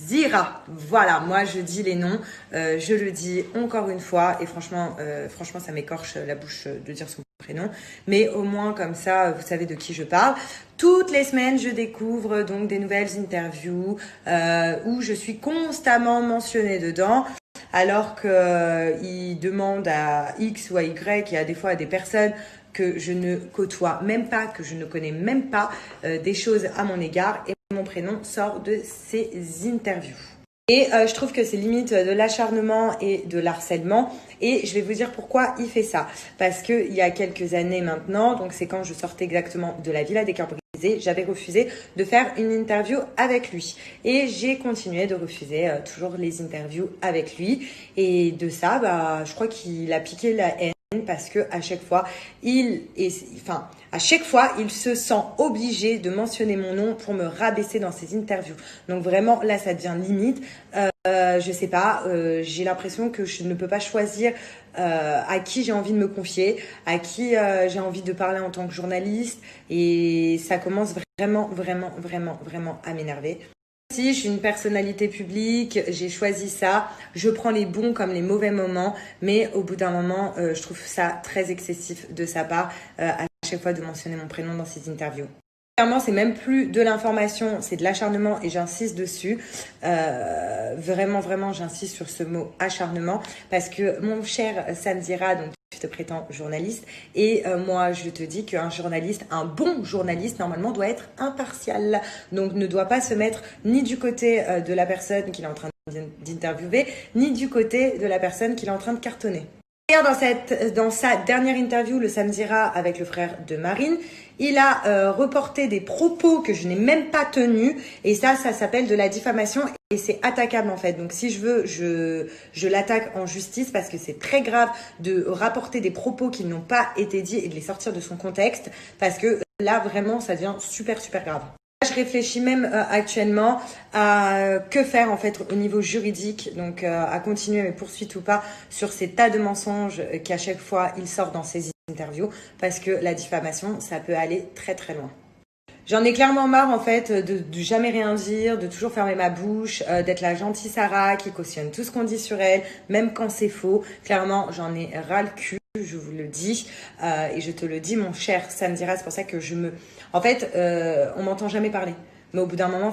Samzira. Voilà, moi je dis les noms, je le dis encore une fois et franchement ça m'écorche la bouche de dire son prénom, mais au moins comme ça vous savez de qui je parle. Toutes les semaines je découvre donc des nouvelles interviews où je suis constamment mentionnée dedans. Alors qu'il demande à X ou à Y et à des fois à des personnes que je ne côtoie même pas, que je ne connais même pas, des choses à mon égard et mon prénom sort de ces interviews. Et je trouve que c'est limite de l'acharnement et de l'harcèlement. Et je vais vous dire pourquoi il fait ça. Parce qu'il y a quelques années maintenant, donc c'est quand je sortais exactement de la Villa des Cœurs Brisés, j'avais refusé de faire une interview avec lui. Et j'ai continué de refuser toujours les interviews avec lui. Et de ça, je crois qu'il a piqué la haine. Parce que à chaque fois, il se sent obligé de mentionner mon nom pour me rabaisser dans ses interviews. Donc vraiment, là, ça devient limite. Je sais pas, j'ai l'impression que je ne peux pas choisir à qui j'ai envie de me confier, à qui j'ai envie de parler en tant que journaliste. Et ça commence vraiment à m'énerver. Si je suis une personnalité publique, j'ai choisi ça, je prends les bons comme les mauvais moments, mais au bout d'un moment, je trouve ça très excessif de sa part à chaque fois de mentionner mon prénom dans ses interviews. Clairement, c'est même plus de l'information, c'est de l'acharnement et j'insiste dessus. Vraiment, j'insiste sur ce mot acharnement parce que mon cher Samzira, donc tu te prétends journaliste et moi je te dis qu'un journaliste, un bon journaliste normalement doit être impartial. Donc ne doit pas se mettre ni du côté de la personne qu'il est en train d'interviewer, ni du côté de la personne qu'il est en train de cartonner. D'ailleurs, dans sa dernière interview, le Samzira avec le frère de Marine, il a reporté des propos que je n'ai même pas tenus et ça s'appelle de la diffamation et c'est attaquable en fait. Donc si je veux, je l'attaque en justice parce que c'est très grave de rapporter des propos qui n'ont pas été dits et de les sortir de son contexte parce que là vraiment ça devient super grave. Je réfléchis même actuellement à que faire en fait au niveau juridique, donc à continuer mes poursuites ou pas sur ces tas de mensonges qu'à chaque fois il sort dans ses interviews parce que la diffamation ça peut aller très loin. J'en ai clairement marre en fait de jamais rien dire, de toujours fermer ma bouche, d'être la gentille Sarah qui cautionne tout ce qu'on dit sur elle, même quand c'est faux. Clairement, j'en ai ras le cul, je vous le dis et je te le dis mon cher Samzira, c'est pour ça que en fait, on m'entend jamais parler. Mais au bout d'un moment,